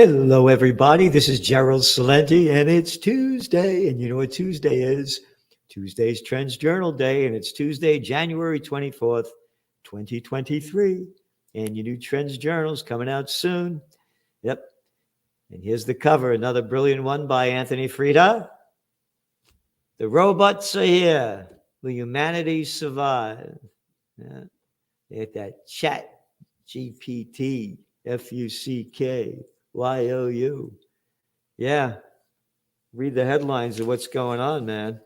Hello, everybody. This is Gerald Salenti, and it's Tuesday. And you know what Tuesday is? Tuesday's Trends Journal Day, and it's Tuesday, January 24th, 2023. And your new Trends Journal's coming out soon. Yep. And here's the cover, another brilliant one by Anthony Frida. The robots are here. Will humanity survive? Yeah. They had that chat GPT, FUCK. Yeah. Read the headlines of what's going on, man.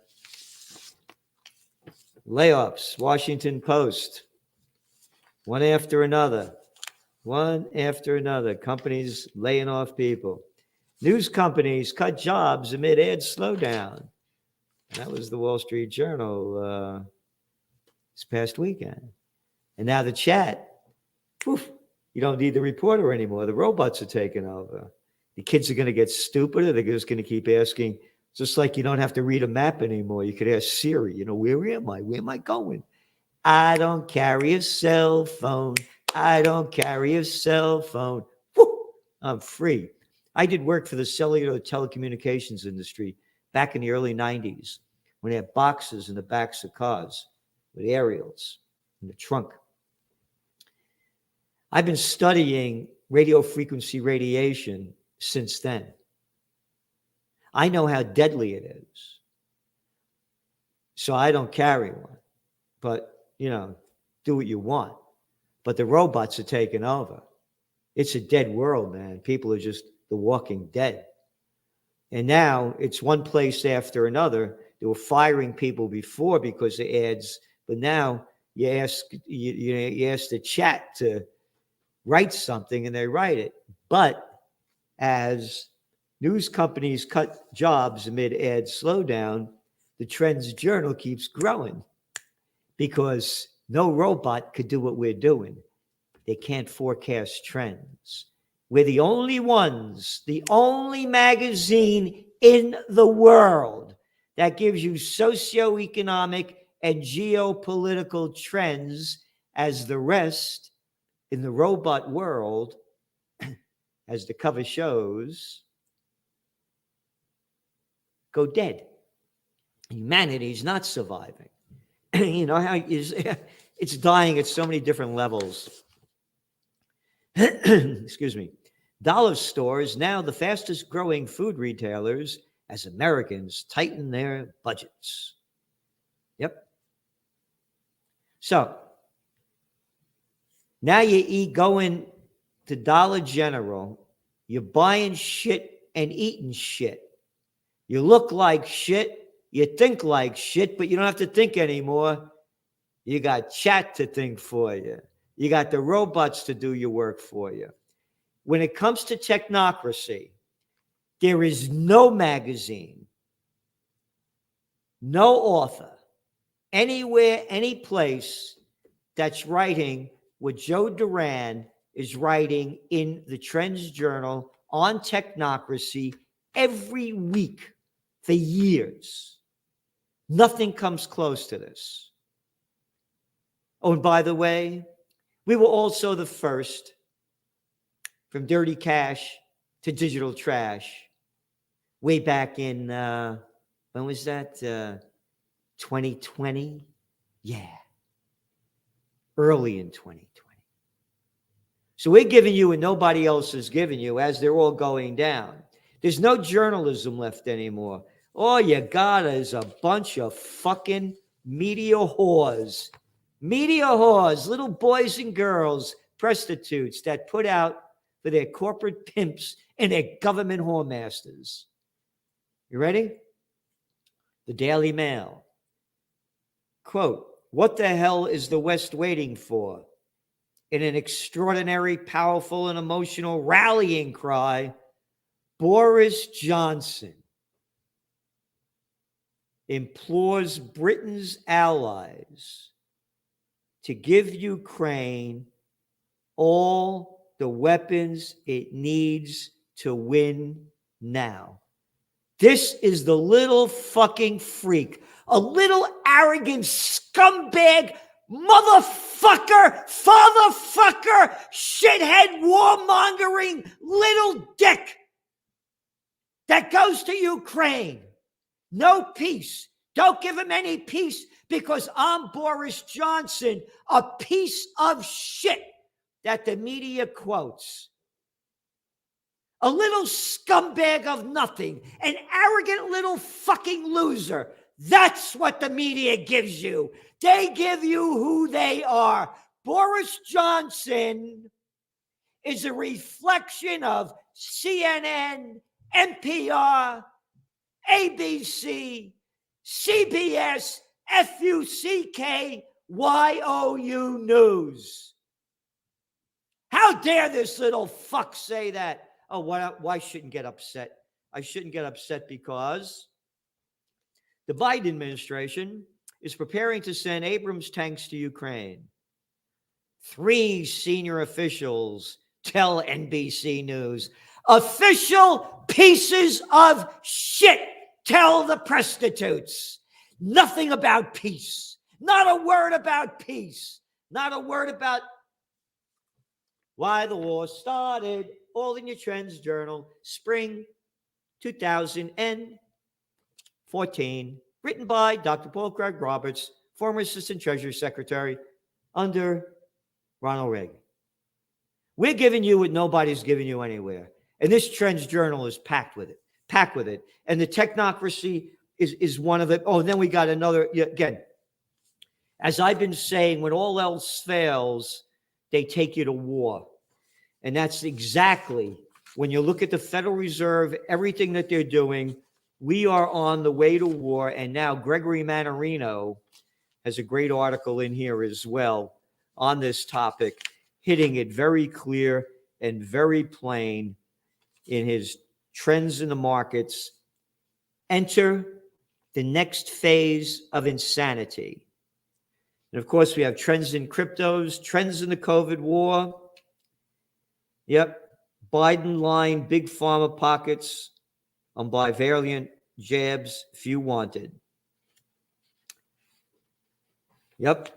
Layoffs, Washington Post. One after another. Companies laying off people. News companies cut jobs amid ad slowdown. That was the Wall Street Journal this past weekend. And now the chat. Poof, you don't need the reporter anymore. The robots are taking over. The kids are going to get stupider. They're just going to keep asking, just like you don't have to read a map anymore. You could ask Siri, where am I? Where am I going? I don't carry a cell phone. I don't carry a cell phone. Woo, I'm free. I did work for the cellular telecommunications industry back in the early 90s when they had boxes in the backs of cars with aerials in the trunk. I've been studying radio frequency radiation since then. I know how deadly it is. So I don't carry one. But, do what you want. But the robots are taking over. It's a dead world, man. People are just the walking dead. And now it's one place after another. They were firing people before because of ads. But now you ask the chat to write something and they write it. But as news companies cut jobs amid ad slowdown, the Trends Journal keeps growing because no robot could do what we're doing. They can't forecast trends. We're the only ones, the only magazine in the world that gives you socio-economic and geopolitical trends, as the rest in the robot world, as the cover shows, go dead. Humanity is not surviving. How it's dying at so many different levels. Excuse me. Dollar stores now the fastest growing food retailers as Americans tighten their budgets. Yep. So now you going to Dollar General, you're buying shit and eating shit. You look like shit, you think like shit, but you don't have to think anymore. You got chat to think for you. You got the robots to do your work for you. When it comes to technocracy, there is no magazine, no author, anywhere, any place that's writing what Joe Duran is writing in the Trends Journal on technocracy every week for years. Nothing comes close to this. Oh, and by the way, we were also the first from dirty cash to digital trash way back in, when was that? 2020? Yeah. Early in 2020. So we're giving you what nobody else is giving you as they're all going down. There's no journalism left anymore. All you got is a bunch of fucking media whores. Media whores, little boys and girls, prostitutes that put out for their corporate pimps and their government whoremasters. You ready? The Daily Mail. Quote, what the hell is the West waiting for? In an extraordinary, powerful, and emotional rallying cry, Boris Johnson implores Britain's allies to give Ukraine all the weapons it needs to win now. This is the little fucking freak, a little arrogant scumbag motherfucker fucker, fatherfucker, shithead, warmongering little dick that goes to Ukraine. No peace. Don't give him any peace because I'm Boris Johnson, a piece of shit that the media quotes. A little scumbag of nothing, an arrogant little fucking loser. That's what the media gives you. They give you who they are. Boris Johnson is a reflection of CNN, NPR, ABC, CBS, FUCKYOU News. How dare this little fuck say that? Oh, why shouldn't get upset? I shouldn't get upset because the Biden administration is preparing to send Abrams tanks to Ukraine. 3 senior officials tell NBC News. Official pieces of shit tell the prostitutes. Nothing about peace. Not a word about peace. Not a word about why the war started. All in your Trends Journal, spring 2014. Written by Dr. Paul Craig Roberts, former Assistant Treasury Secretary under Ronald Reagan. We're giving you what nobody's giving you anywhere. And this Trends Journal is packed with it. And the Technocracy is one of it. Oh, and then we got another, again, as I've been saying, when all else fails, they take you to war. And that's exactly, when you look at the Federal Reserve, everything that they're doing, we are on the way to war. And now Gregory Mannarino has a great article in here as well on this topic, hitting it very clear and very plain in his Trends in the Markets. Enter the next phase of insanity. And of course, we have trends in cryptos, trends in the COVID war. Yep. Biden line, big pharma pockets on bivalent jabs, few wanted. Yep.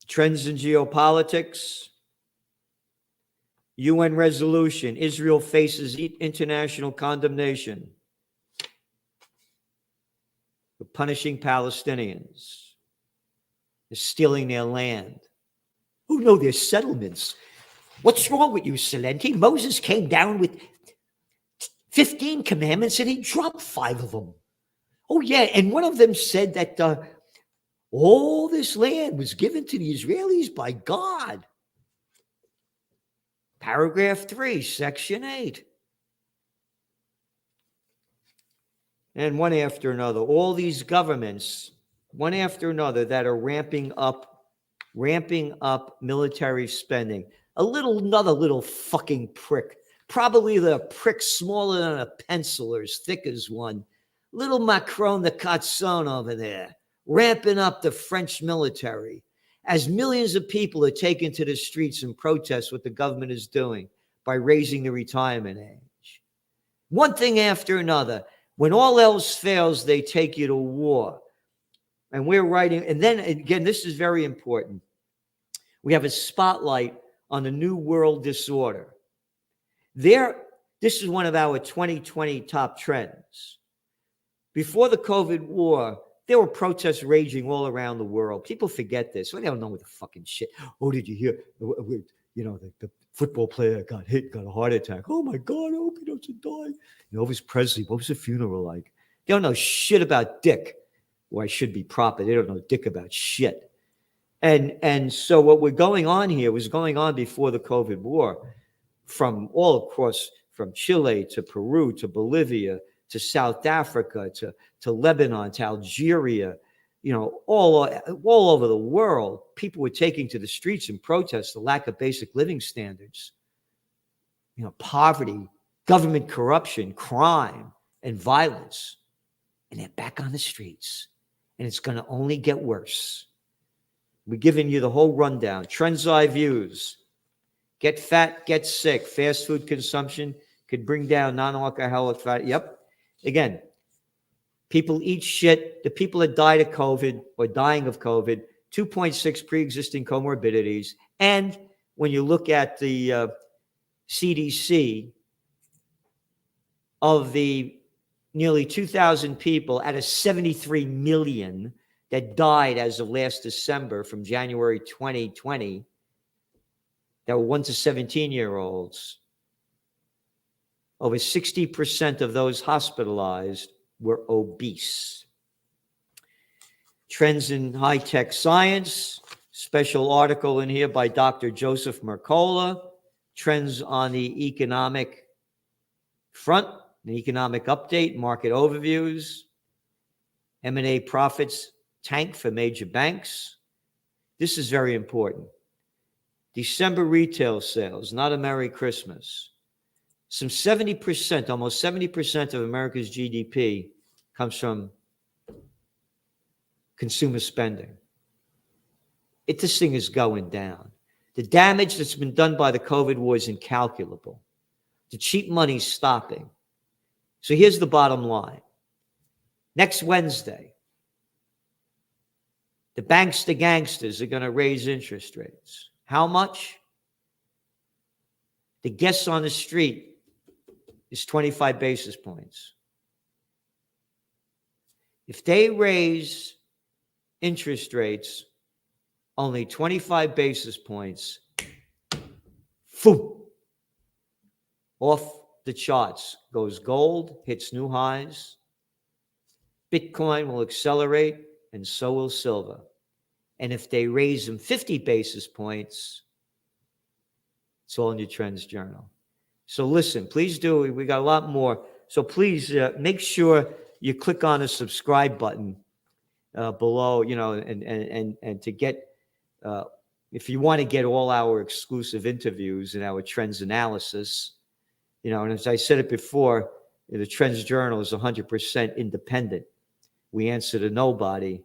Trends in geopolitics. UN resolution. Israel faces international condemnation for punishing Palestinians. They're stealing their land. Oh, no, they're settlements. What's wrong with you, Celente? Moses came down with 15 commandments and he dropped 5 of them. Oh, yeah. And one of them said that all this land was given to the Israelis by God. Paragraph 3, Section 8. And one after another, all these governments, one after another, that are ramping up military spending. Another little fucking prick. Probably the prick smaller than a pencil or as thick as one. Little Macron the Catson over there, ramping up the French military as millions of people are taken to the streets and protest what the government is doing by raising the retirement age. One thing after another. When all else fails, they take you to war. And we're writing, and then again, this is very important. We have a spotlight on the New World Disorder. This is one of our 2020 top trends. Before the COVID war, there were protests raging all around the world. People forget this. Well, they don't know what the fucking shit. Oh, did you hear? You know, the football player got hit, got a heart attack. Oh my God, I hope he doesn't die. Elvis Presley, what was the funeral like? They don't know shit about dick. Or I should be proper. They don't know dick about shit. And so what was going on before the COVID war, from all across, from Chile to Peru to Bolivia to South Africa to Lebanon to Algeria, you know, all over the world, people were taking to the streets and protest the lack of basic living standards, you know, poverty, government corruption, crime, and violence. And they're back on the streets. And it's going to only get worse. We're giving you the whole rundown. Trends Eye Views. Get fat, get sick. Fast food consumption could bring down non-alcoholic fat. Yep. Again, people eat shit. The people that died of COVID or dying of COVID 2.6 pre-existing comorbidities. And when you look at the CDC, of the nearly 2,000 people out of 73 million that died as of last December from January 2020, that were 1 to 17-year-olds, over 60% of those hospitalized were obese. Trends in high-tech science, special article in here by Dr. Joseph Mercola. Trends on the economic front, an economic update, market overviews. M&A profits tank for major banks. This is very important. December retail sales, not a Merry Christmas. Some 70%, almost 70% of America's GDP comes from consumer spending. This thing is going down. The damage that's been done by the COVID war is incalculable. The cheap money's stopping. So here's the bottom line. Next Wednesday, the banks, the gangsters, are going to raise interest rates. How much? The guess on the street is 25 basis points. If they raise interest rates only 25 basis points, boom, off the charts goes gold, hits new highs. Bitcoin will accelerate, and so will silver. And if they raise them 50 basis points, it's all in your Trends Journal. So listen, please do. We got a lot more. So please make sure you click on the subscribe button below, and to get, if you want to get all our exclusive interviews and our trends analysis, and as I said it before, the Trends Journal is 100% independent. We answer to nobody,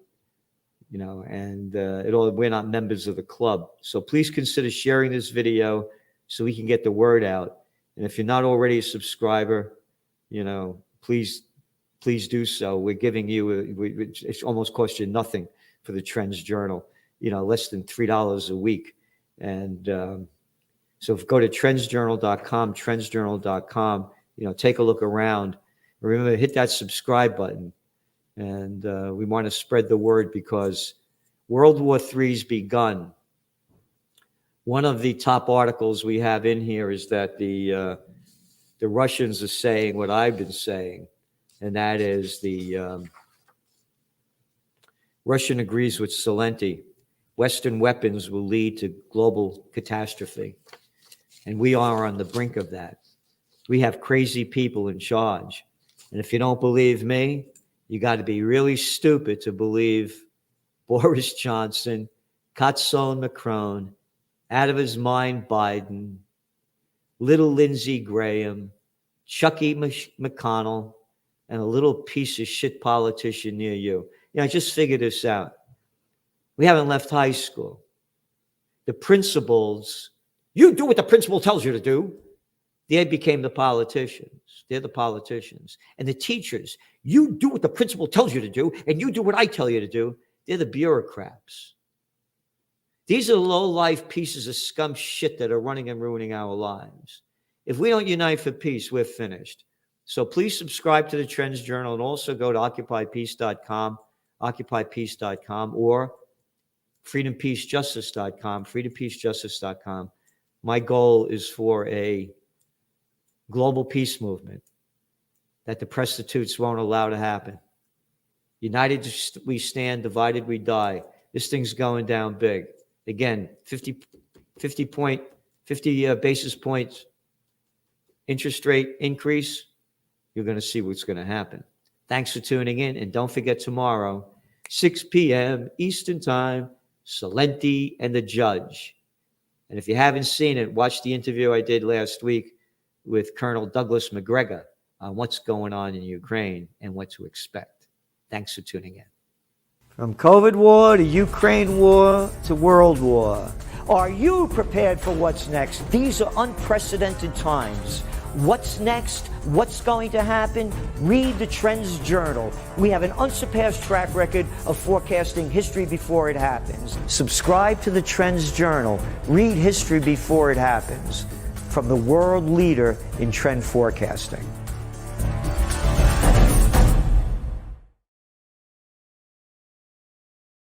and we're not members of the club. So please consider sharing this video so we can get the word out. And if you're not already a subscriber, please do so. We're giving you, it almost costs you nothing for the Trends Journal, less than $3 a week. And so go to trendsjournal.com, take a look around. Remember, hit that subscribe button. And we want to spread the word because World War III's begun. One of the top articles we have in here is that the Russians are saying what I've been saying, and that is the Russian agrees with Zelensky. Western weapons will lead to global catastrophe. And we are on the brink of that. We have crazy people in charge. And if you don't believe me, you got to be really stupid to believe Boris Johnson, Katson Macron, out of his mind Biden, little Lindsey Graham, Chucky McConnell, and a little piece of shit politician near you. Just figure this out. We haven't left high school. The principals, you do what the principal tells you to do. They became the politicians. They're the politicians. And the teachers, you do what the principal tells you to do, and you do what I tell you to do. They're the bureaucrats. These are low-life pieces of scum shit that are running and ruining our lives. If we don't unite for peace, we're finished. So please subscribe to the Trends Journal and also go to occupypeace.com, or freedompeacejustice.com, freedompeacejustice.com. My goal is for a global peace movement that the prostitutes won't allow to happen. United we stand, divided we die. This thing's going down big. Again, 50 basis points interest rate increase. You're going to see what's going to happen. Thanks for tuning in. And don't forget tomorrow, 6 p.m. Eastern Time, Celente and the Judge. And if you haven't seen it, watch the interview I did last week with Colonel Douglas McGregor on what's going on in Ukraine and what to expect. Thanks for tuning in. From COVID war to Ukraine war to world war. Are you prepared for what's next? These are unprecedented times. What's next? What's going to happen? Read the Trends Journal. We have an unsurpassed track record of forecasting history before it happens. Subscribe to the Trends Journal. Read history before it happens. From the world leader in trend forecasting.